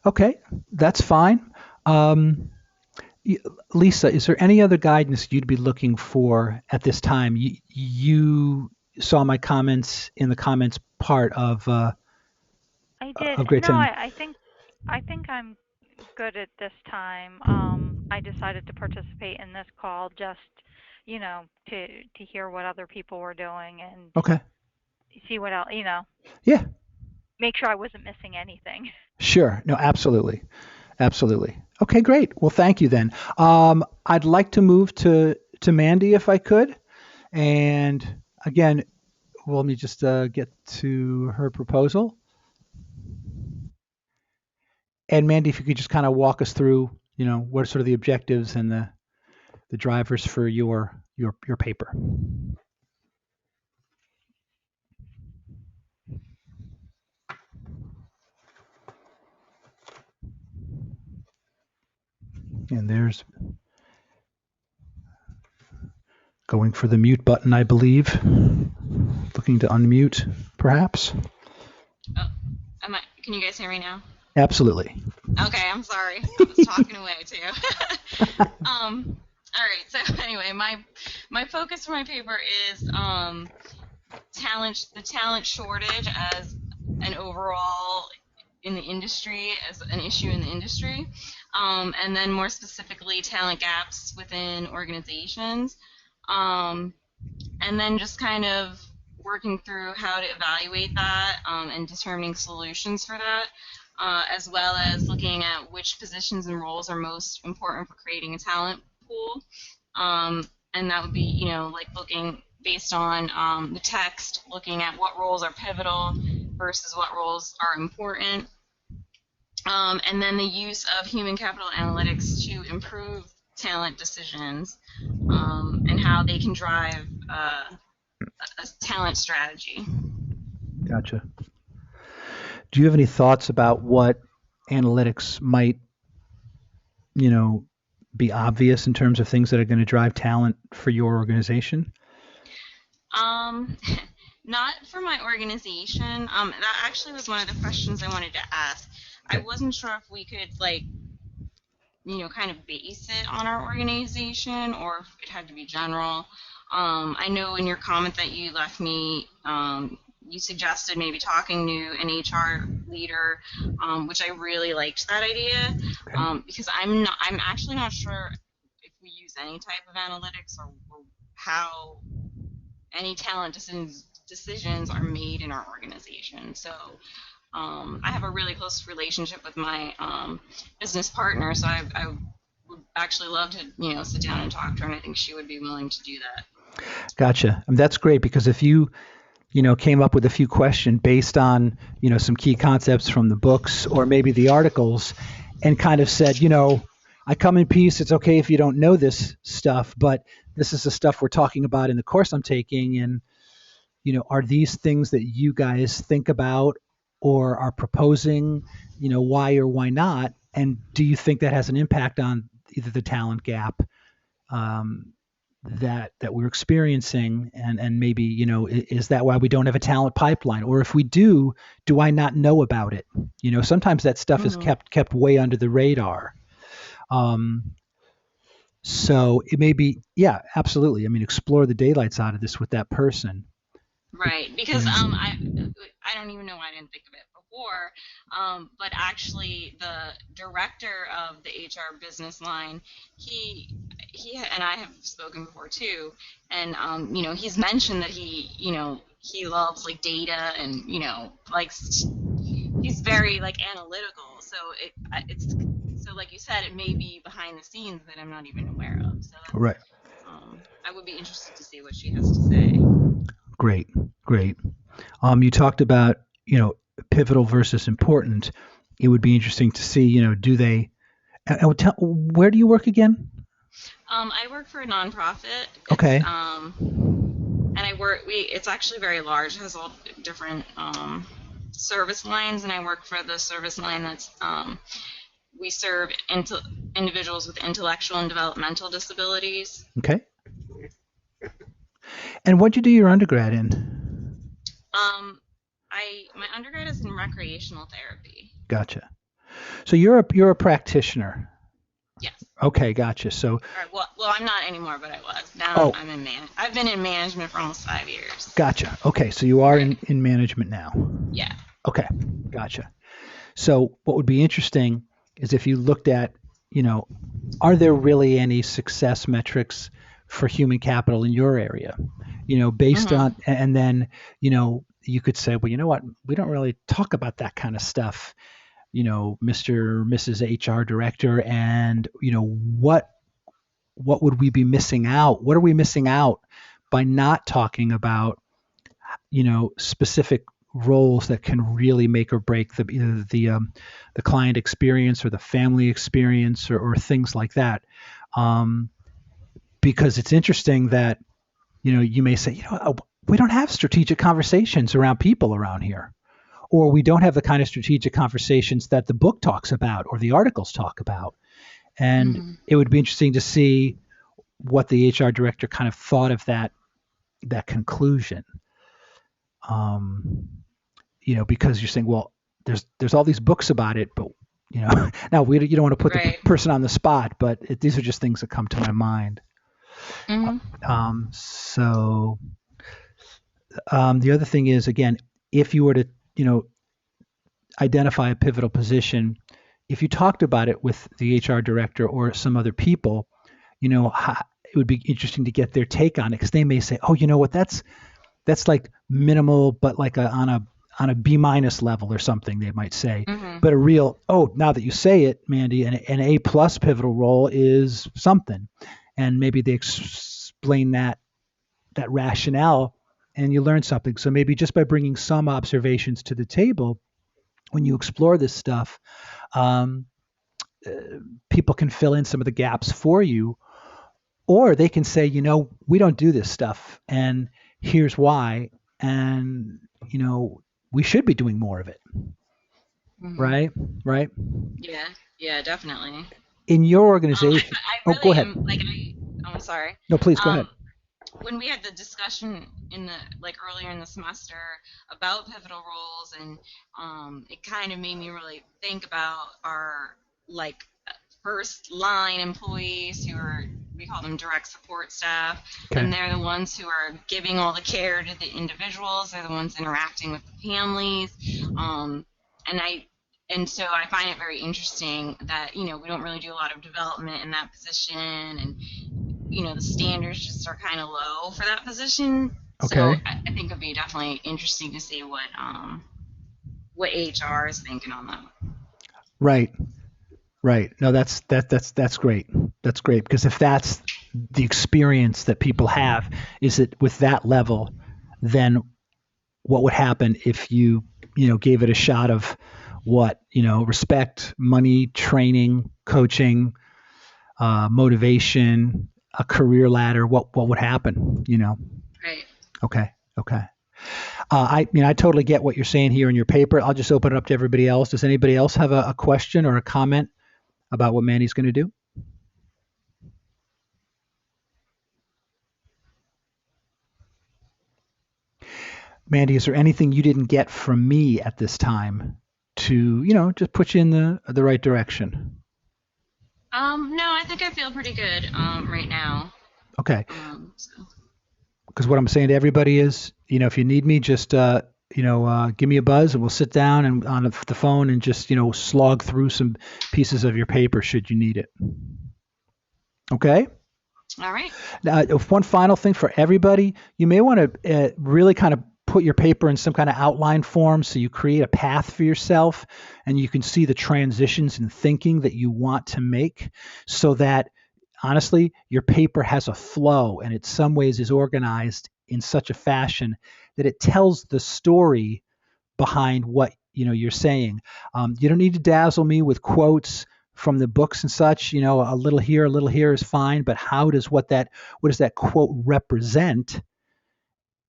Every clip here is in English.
Okay, that's fine. Um, y- Lisa, is there any other guidance you'd be looking for at this time? You saw my comments in the comments part I did. of Great No, Time. I think I'm good at this time. I decided to participate in this call just, to hear what other people were doing and Okay. see what else, Yeah, make sure I wasn't missing anything. sure. No, absolutely. Absolutely. Okay, great. Well, thank you then. I'd like to move to Mandy if I could. And again, well, let me just get to her proposal. And Mandy, if you could just kind of walk us through, what are sort of the objectives and the drivers for your paper. And there's going for the mute button, I believe. Looking to unmute, perhaps. Oh, can you guys hear me now? Absolutely. Okay, I'm sorry. I was talking away too. All right. So anyway, my focus for my paper is the talent shortage as an overall in the industry as an issue in the industry, and then more specifically talent gaps within organizations, um, and then just kind of working through how to evaluate that, and determining solutions for that, as well as looking at which positions and roles are most important for creating a talent pool. And that would be, like looking based on the text, looking at what roles are pivotal versus what roles are important, and then the use of human capital analytics to improve talent decisions, and how they can drive a talent strategy. Gotcha. Do you have any thoughts about what analytics might, you know, be obvious in terms of things that are going to drive talent for your organization? Um, Not for my organization. That actually was one of the questions I wanted to ask. I Okay. wasn't sure if we could like, kind of base it on our organization or if it had to be general. I know in your comment that you left me, you suggested maybe talking to an HR leader, which I really liked that idea, Okay. because I'm actually not sure if we use any type of analytics or how any talent decisions are made in our organization. So I have a really close relationship with my business partner, so I would actually love to, sit down and talk to her, and I think she would be willing to do that. Gotcha. And that's great because if you came up with a few questions based on, some key concepts from the books or maybe the articles and kind of said, I come in peace. It's okay if you don't know this stuff, but this is the stuff we're talking about in the course I'm taking. And, are these things that you guys think about or are proposing, why or why not? And do you think that has an impact on either the talent gap um, that we're experiencing, and maybe is that why we don't have a talent pipeline, or if we do I not know about it? Sometimes that stuff is Hmm. kept way under the radar. um, so it may be, yeah, absolutely. I mean, explore the daylights out of this with that person. Right, because Yeah. I don't even know why I didn't think of it before, but actually the director of the HR business line, he and I have spoken before too, and he's mentioned that he loves like data and likes he's very like analytical, so it's so like you said, it may be behind the scenes that I'm not even aware of. So that's Right. I would be interested to see what she has to say. Great. Great. You talked about, pivotal versus important. It would be interesting to see, do they, where do you work again? I work for a nonprofit. It's Okay. and I work we it's actually very large. It has all different service lines, and I work for the service line that's we serve individuals with intellectual and developmental disabilities. Okay. And what'd you do your undergrad in? Um, my undergrad is in recreational therapy. Gotcha. So you're a practitioner. Yes. Okay, gotcha. So, Or, well, I'm not anymore, but I was. Now oh, I'm in I've been in management for almost 5 years. gotcha. Okay, so you are Right. in management now. Yeah. Okay, gotcha. So what would be interesting is if you looked at, you know, are there really any success metrics for human capital in your area? Based Mhm. on, and then, you could say, well, you know what, we don't really talk about that kind of stuff, Mr. or Mrs. HR director, and, what would we be missing out? What are we missing out by not talking about, specific roles that can really make or break either the client experience or the family experience, or things like that. Um, because it's interesting that, you may say, we don't have strategic conversations around people around here, or we don't have the kind of strategic conversations that the book talks about or the articles talk about. And Mhm. it would be interesting to see what the HR director kind of thought of that conclusion. Um, because you're saying, well, there's all these books about it, but now you don't want to put the Right. person on the spot, but these are just things that come to my mind. Mhm. So the other thing is, again, if you were to, identify a pivotal position, if you talked about it with the HR director or some other people, it would be interesting to get their take on it, because they may say, oh, you know what, that's like minimal, but like on a B minus level or something, they might say. Mhm. But a real, oh, now that you say it, Mandy, an A plus pivotal role is something, and maybe they explain that rationale, and you learn something. So maybe just by bringing some observations to the table when you explore this stuff, um, uh, people can fill in some of the gaps for you, or they can say, we don't do this stuff, and here's why, and we should be doing more of it. Mhm. Right, right. Yeah. Yeah, definitely. In your organization. I Oh, go really ahead. am I'm sorry. No, please go ahead. Um, when we had the discussion in the earlier in the semester about pivotal roles, and it kind of made me really think about our like first line employees, who are, we call them direct support staff, Okay. and they're the ones who are giving all the care to the individuals. They're the ones interacting with the families, um, and so I find it very interesting that we don't really do a lot of development in that position, and the standards just are kind of low for that position. So Okay. I think it'd be definitely interesting to see what HR is thinking on that. Right. Right. No, that's great. That's great, because if that's the experience that people have, is it with that level, then what would happen if you gave it a shot of what, respect, money, training, coaching, motivation, a career ladder? What would happen? Right. Okay. Okay. I totally get what you're saying here in your paper. I'll just open it up to everybody else. Does anybody else have a question or a comment about what Mandy's going to do? Mandy, is there anything you didn't get from me at this time to, just put you in the right direction? No, I think I feel pretty good right now. Okay. So. Because what I'm saying to everybody is, if you need me, just give me a buzz, and we'll sit down and on the phone and just slog through some pieces of your paper should you need it. Okay. All right. Now, one final thing for everybody, you may want to really kind of put your paper in some kind of outline form, so you create a path for yourself and you can see the transitions in thinking that you want to make, so that honestly, your paper has a flow and in some ways is organized in such a fashion that it tells the story behind what you're saying. You don't need to dazzle me with quotes from the books and such. A little here is fine, but what does that quote represent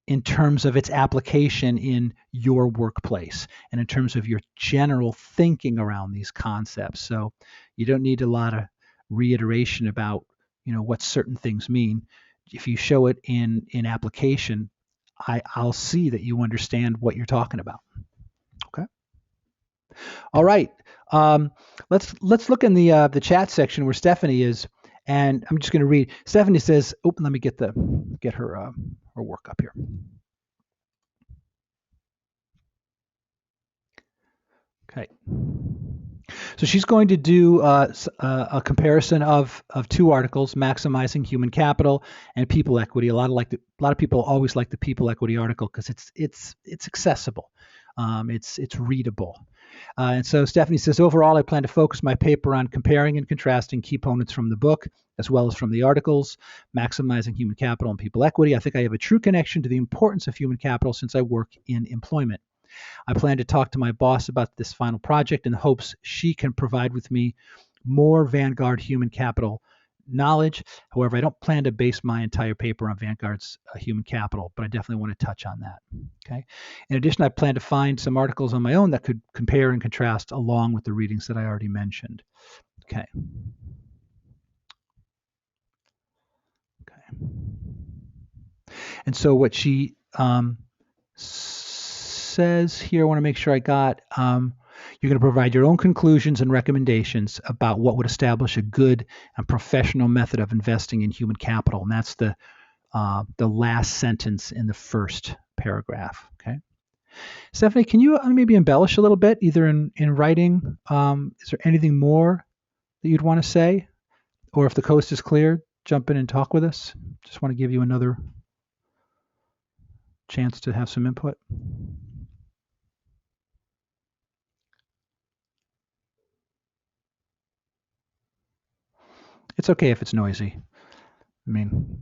in terms of its application in your workplace and in terms of your general thinking around these concepts? So you don't need a lot of reiteration about what certain things mean. If you show it in application, I'll see that you understand what you're talking about. Okay. All right. Let's look in the chat section where Stephanie is, and I'm just going to read. Stephanie says, "Oh, let me get her work up here." Okay. So she's going to do a comparison of two articles: maximizing human capital and people equity. A lot of people always like the people equity article because it's accessible, it's readable. And so Stephanie says, overall, I plan to focus my paper on comparing and contrasting key components from the book as well as from the articles, maximizing human capital and people equity. I think I have a true connection to the importance of human capital since I work in employment. I plan to talk to my boss about this final project in hopes she can provide with me more Vanguard human capital knowledge. However, I don't plan to base my entire paper on Vanguard's human capital, but I definitely want to touch on that. Okay. In addition, I plan to find some articles on my own that could compare and contrast along with the readings that I already mentioned. Okay. Okay. And so what she says here, I want to make sure I got, you're going to provide your own conclusions and recommendations about what would establish a good and professional method of investing in human capital. And that's the last sentence in the first paragraph. Okay. Stephanie, can you maybe embellish a little bit, either in writing? Is there anything more that you'd want to say? Or if the coast is clear, jump in and talk with us. Just want to give you another chance to have some input. It's okay if it's noisy. I mean,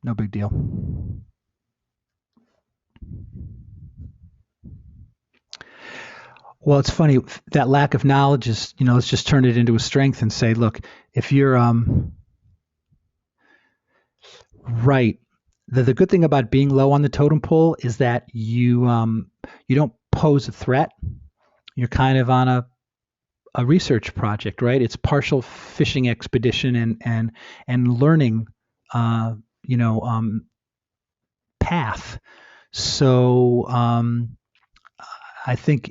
no big deal. Well, it's funny, that lack of knowledge is, let's just turn it into a strength and say, look, if you're right, the good thing about being low on the totem pole is that you don't pose a threat. You're kind of on a research project, right? It's partial fishing expedition and learning, path. So I think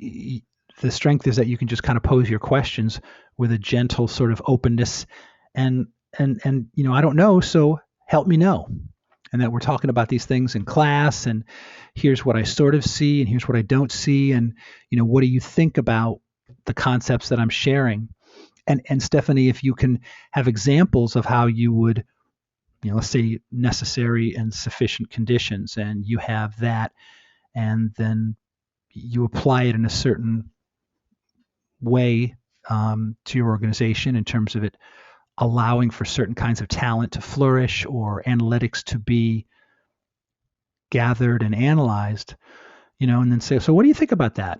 the strength is that you can just kind of pose your questions with a gentle sort of openness, and I don't know, so help me know. And that we're talking about these things in class, and here's what I sort of see, and here's what I don't see, and what do you think about the concepts that I'm sharing? And Stephanie, if you can have examples of how you would, let's say necessary and sufficient conditions, and you have that, and then you apply it in a certain way to your organization in terms of it allowing for certain kinds of talent to flourish or analytics to be gathered and analyzed, and then say, so what do you think about that?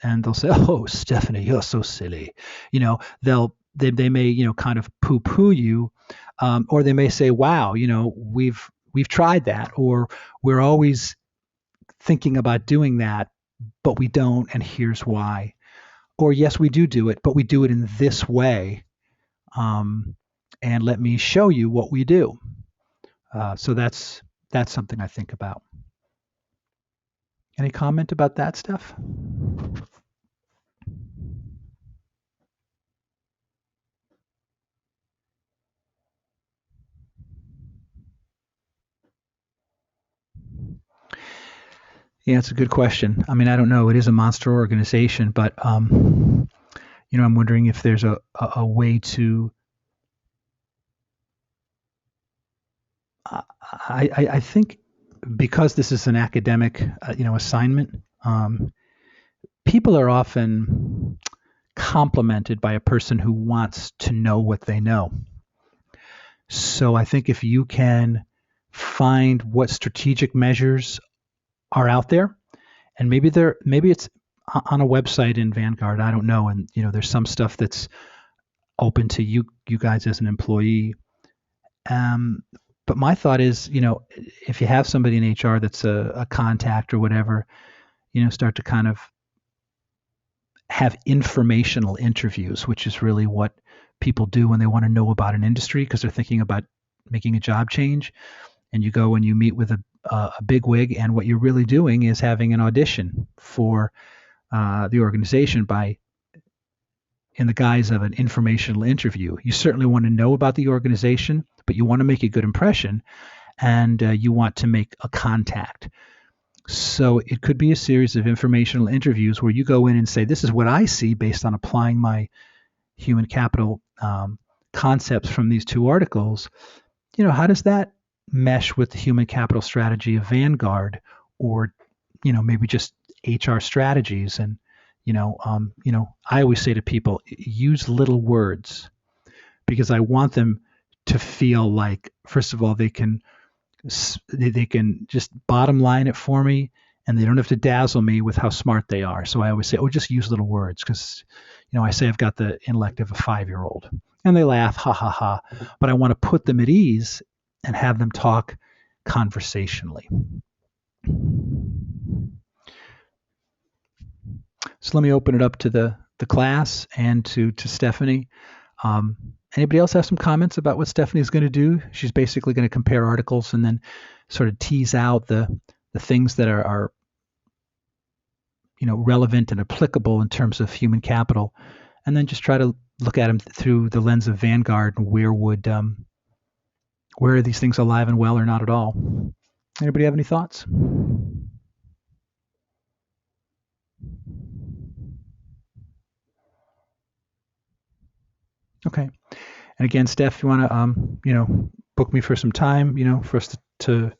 And they'll say, oh, Stephanie, you're so silly. They may, kind of poo-poo you, or they may say, wow, we've tried that, or we're always thinking about doing that, but we don't, and here's why. Or yes, we do it, but we do it in this way. And let me show you what we do. So that's something I think about. Any comment about that, Steph? Yeah, it's a good question. I mean, I don't know. It is a monster organization, but I'm wondering if there's a way to. I think because this is an academic, assignment, people are often complimented by a person who wants to know what they know. So I think if you can find what strategic measures are out there, and maybe it's on a website in Vanguard, I don't know, and there's some stuff that's open to you guys as an employee. But my thought is, if you have somebody in HR that's a contact or whatever, start to kind of have informational interviews, which is really what people do when they want to know about an industry because they're thinking about making a job change. And you go and you meet with a big wig, and what you're really doing is having an audition for the organization by in the guise of an informational interview. You certainly want to know about the organization, but you want to make a good impression, and you want to make a contact. So it could be a series of informational interviews where you go in and say, this is what I see based on applying my human capital concepts from these two articles. How does that mesh with the human capital strategy of Vanguard, or maybe just HR strategies? And I always say to people, use little words, because I want them to feel like, first of all, they can just bottom line it for me, and they don't have to dazzle me with how smart they are. So I always say, just use little words, because I say I've got the intellect of a 5-year-old, and they laugh, ha ha ha. But I want to put them at ease and have them talk conversationally. So let me open it up to the class and to Stephanie. Anybody else have some comments about what Stephanie's going to do? She's basically going to compare articles and then sort of tease out the things that are relevant and applicable in terms of human capital, and then just try to look at them through the lens of Vanguard, and where are these things alive and well or not at all? Anybody have any thoughts? Okay. And again, Steph, you want to, book me for some time, for us to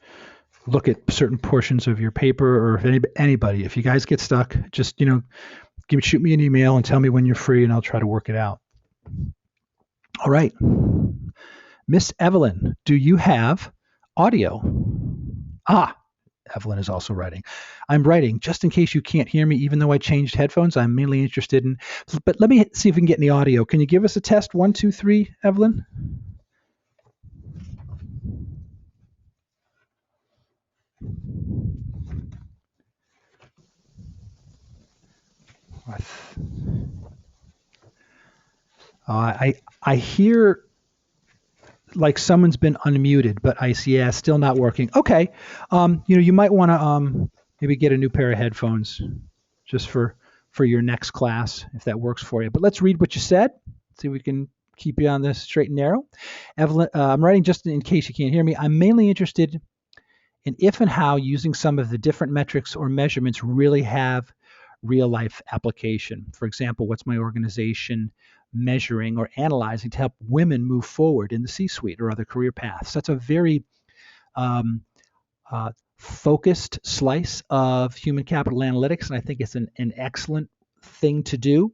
look at certain portions of your paper, or if anybody, if you guys get stuck, just, shoot me an email and tell me when you're free, and I'll try to work it out. All right. Miss Evelyn, do you have audio? Evelyn is also writing. I'm writing, just in case you can't hear me, even though I changed headphones. I'm mainly interested in, but let me see if we can get any audio. Can you give us a test? 1, 2, 3, Evelyn? I hear like someone's been unmuted, but I see, still not working. Okay. You might want to maybe get a new pair of headphones just for your next class, if that works for you. But let's read what you said. See if we can keep you on this straight and narrow. Evelyn, I'm writing just in case you can't hear me. I'm mainly interested in if and how using some of the different metrics or measurements really have real life application. For example, what's my organization measuring or analyzing to help women move forward in the C-suite or other career paths? That's a very focused slice of human capital analytics, and I think it's an excellent thing to do.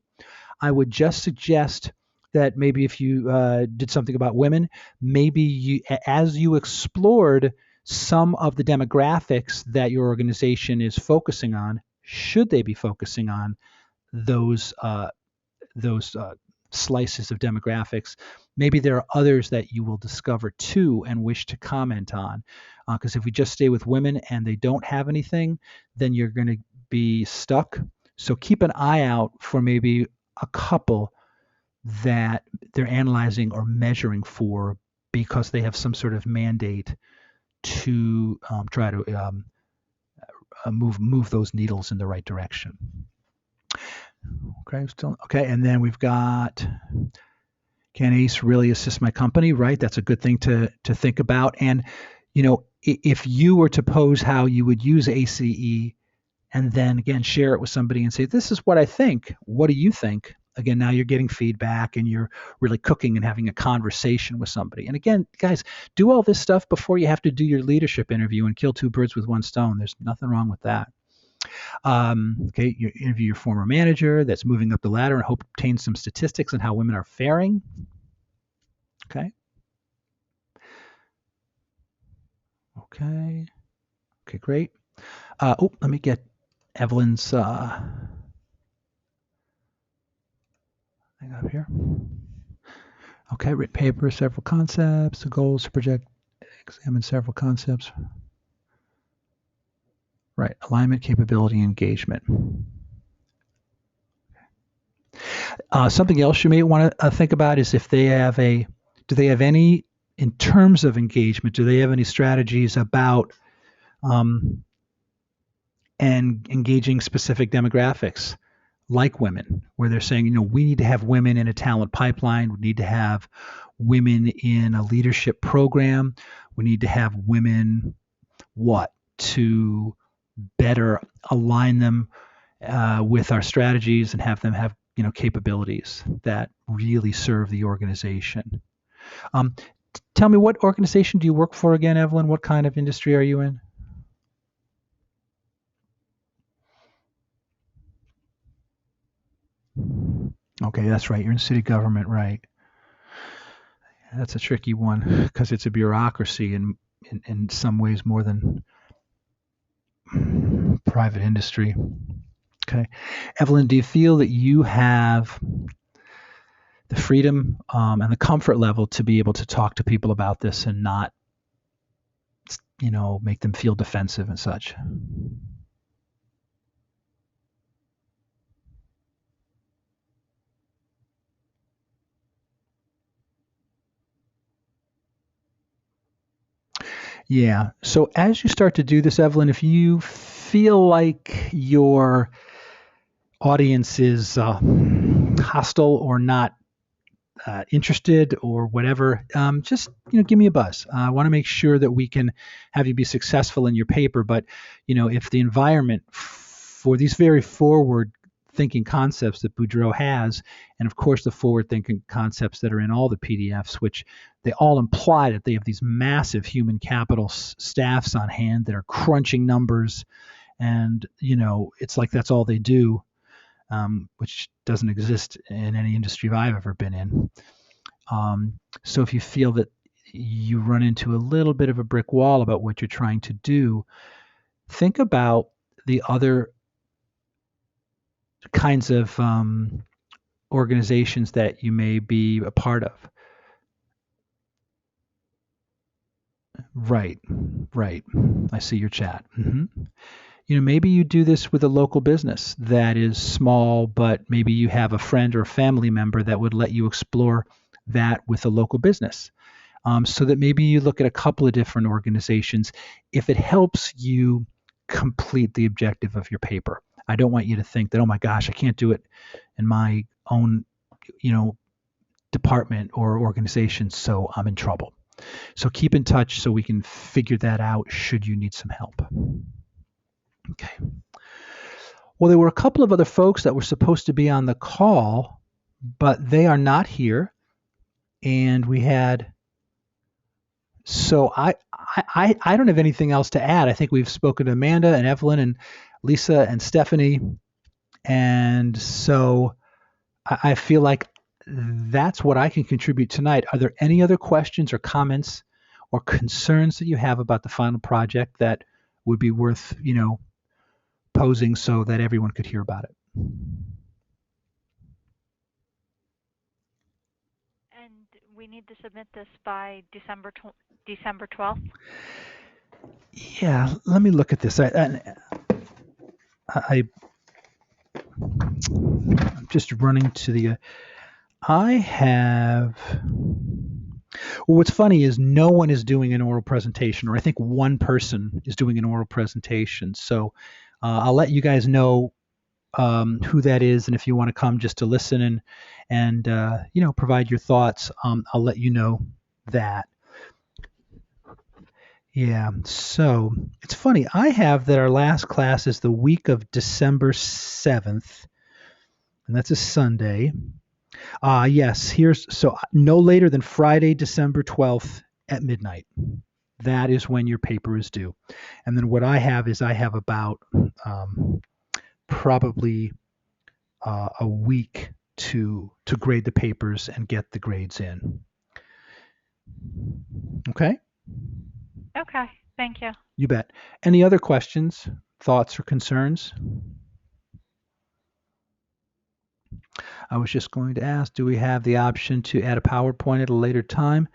I would just suggest that maybe if you did something about women, maybe you, as you explored some of the demographics that your organization is focusing on, should they be focusing on those slices of demographics? Maybe there are others that you will discover too and wish to comment on. Because if we just stay with women and they don't have anything, then you're going to be stuck. So keep an eye out for maybe a couple that they're analyzing or measuring for, because they have some sort of mandate to try to move those needles in the right direction. Okay, and then we've got, can ACE really assist my company? Right, that's a good thing to think about. And if you were to pose how you would use ACE, and then again share it with somebody and say, this is what I think. What do you think? Again, now you're getting feedback and you're really cooking and having a conversation with somebody. And again, guys, do all this stuff before you have to do your leadership interview and kill two birds with one stone. There's nothing wrong with that. Okay, you interview your former manager that's moving up the ladder and hope to obtain some statistics on how women are faring. Okay, great. Let me get Evelyn's thing up here. Okay, written paper, several concepts. The goals to project, examine several concepts. Right, alignment, capability, engagement. Something else you may want to think about is if they have do they have any, in terms of engagement, do they have any strategies about and engaging specific demographics like women, where they're saying, we need to have women in a talent pipeline. We need to have women in a leadership program. We need to have women to better align them with our strategies and have them have capabilities that really serve the organization. Tell me, what organization do you work for again, Evelyn? What kind of industry are you in? Okay, that's right. You're in city government, right? That's a tricky one because it's a bureaucracy in some ways more than private industry. Okay. Evelyn, do you feel that you have the freedom and the comfort level to be able to talk to people about this and not, make them feel defensive and such? Yeah. So as you start to do this, Evelyn, if you feel like your audience is hostile or not interested or whatever, just give me a buzz. I want to make sure that we can have you be successful in your paper. But if the environment for these very forward thinking concepts that Boudreaux has, and of course the forward thinking concepts that are in all the PDFs, which they all imply that they have these massive human capital staffs on hand that are crunching numbers, and it's like that's all they do. Which doesn't exist in any industry I've ever been in. So if you feel that you run into a little bit of a brick wall about what you're trying to do, think about the other kinds of organizations that you may be a part of. Right, right. I see your chat. Maybe you do this with a local business that is small, but maybe you have a friend or a family member that would let you explore that with a local business. So that maybe you look at a couple of different organizations if it helps you complete the objective of your paper. I don't want you to think that, oh my gosh, I can't do it in my own, department or organization, so I'm in trouble. So keep in touch so we can figure that out should you need some help. Okay. Well, there were a couple of other folks that were supposed to be on the call, but they are not here. And we had, so I don't have anything else to add. I think we've spoken to Amanda and Evelyn and Lisa and Stephanie. And so I feel like that's what I can contribute tonight. Are there any other questions or comments or concerns that you have about the final project that would be worth, posing so that everyone could hear about it? And we need to submit this by December 12th? Yeah, let me look at this. I'm just running to the. I have. Well, what's funny is no one is doing an oral presentation, or I think one person is doing an oral presentation. So I'll let you guys know who that is, and if you want to come just to listen and provide your thoughts, I'll let you know that. Yeah, so it's funny. I have that our last class is the week of December 7th, and that's a Sunday. Yes, so no later than Friday, December 12th at midnight. That is when your paper is due. And then what I have is I have about probably a week to grade the papers and get the grades in. Okay? Okay, thank you. You bet. Any other questions, thoughts, or concerns? I was just going to ask, do we have the option to add a PowerPoint at a later time?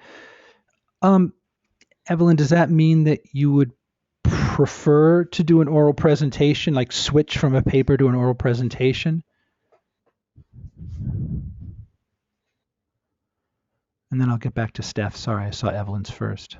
Evelyn, does that mean that you would prefer to do an oral presentation, like switch from a paper to an oral presentation? And then I'll get back to Steph. Sorry, I saw Evelyn's first.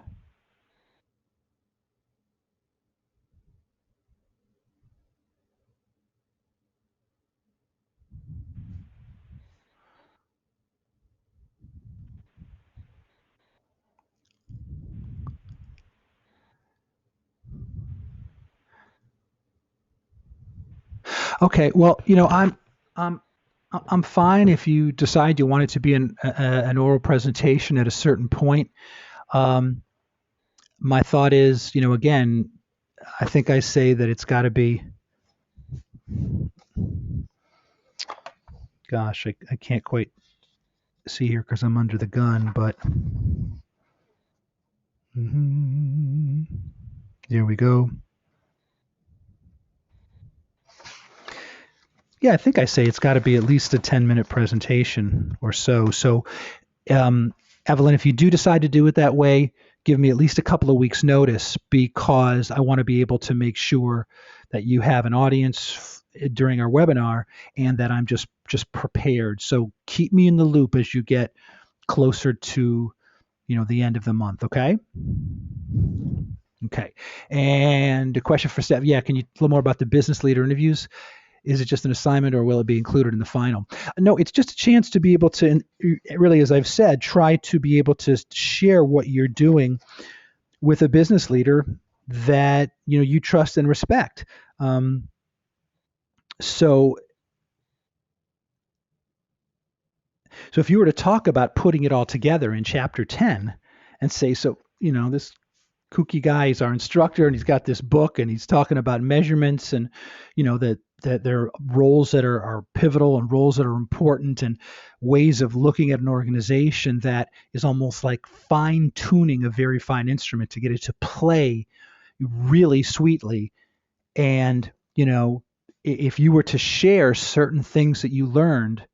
Okay. Well, I'm I'm fine if you decide you want it to be an oral presentation at a certain point. Um, my thought is, again, I think I say that it's got to be. Gosh, I can't quite see here because I'm under the gun, but mhm, there we go. Yeah, I think I say it's got to be at least a 10-minute presentation or so. So, um, Evelyn, if you do decide to do it that way, give me at least a couple of weeks' notice because I want to be able to make sure that you have an audience during our webinar and that I'm just prepared. So keep me in the loop as you get closer to the end of the month. Okay. Okay. And a question for Steph. Yeah, can you a little more about the business leader interviews? Is it just an assignment or will it be included in the final? No, it's just a chance to be able to, really, as I've said, try to be able to share what you're doing with a business leader that you trust and respect. Um, so, so if you were to talk about putting it all together in chapter 10 and say, so, this kooky guy. He's our instructor, and he's got this book, and he's talking about measurements, and that there are roles that are pivotal and roles that are important, and ways of looking at an organization that is almost like fine tuning a very fine instrument to get it to play really sweetly. And if you were to share certain things that you learned,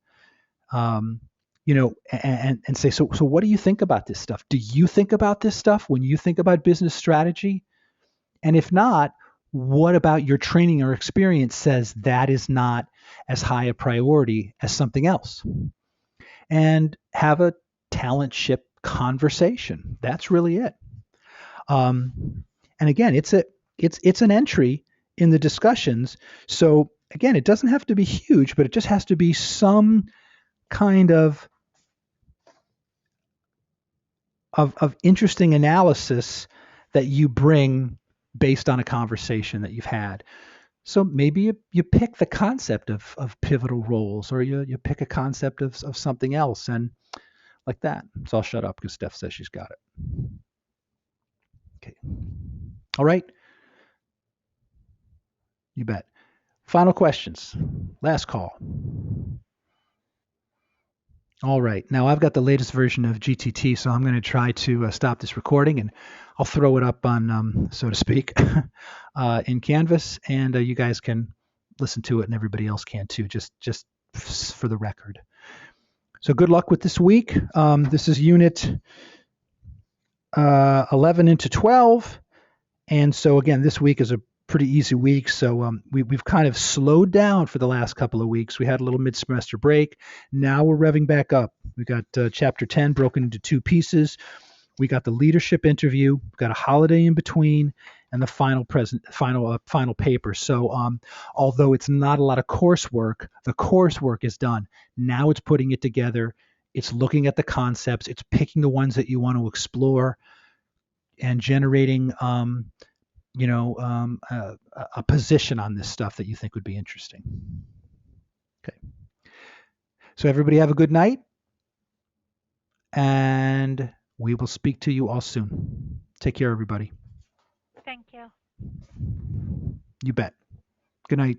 um, and say, so what do you think about this stuff? Do you think about this stuff when you think about business strategy? And if not, what about your training or experience says that is not as high a priority as something else? And have a talent ship conversation. That's really it. And again, it's an entry in the discussions. So again, it doesn't have to be huge, but it just has to be some kind of interesting analysis that you bring based on a conversation that you've had. So maybe you pick the concept of pivotal roles, or you pick a concept of something else, and like that. So I'll shut up because Steph says she's got it. Okay. All right. You bet. Final questions. Last call. All right. Now I've got the latest version of GTT, so I'm going to try to stop this recording, and I'll throw it up on, so to speak, in Canvas, and you guys can listen to it, and everybody else can too, just for the record. So good luck with this week. This is unit 11 into 12. And so again, this week is a pretty easy week. So we've kind of slowed down for the last couple of weeks. We had a little mid-semester break. Now we're revving back up. We got chapter 10 broken into two pieces. We got the leadership interview. We've got a holiday in between, and the final paper. So although it's not a lot of coursework, the coursework is done. Now it's putting it together. It's looking at the concepts. It's picking the ones that you want to explore and generating a position on this stuff that you think would be interesting. Okay. So everybody have a good night, and we will speak to you all soon. Take care, everybody. Thank you. You bet. Good night.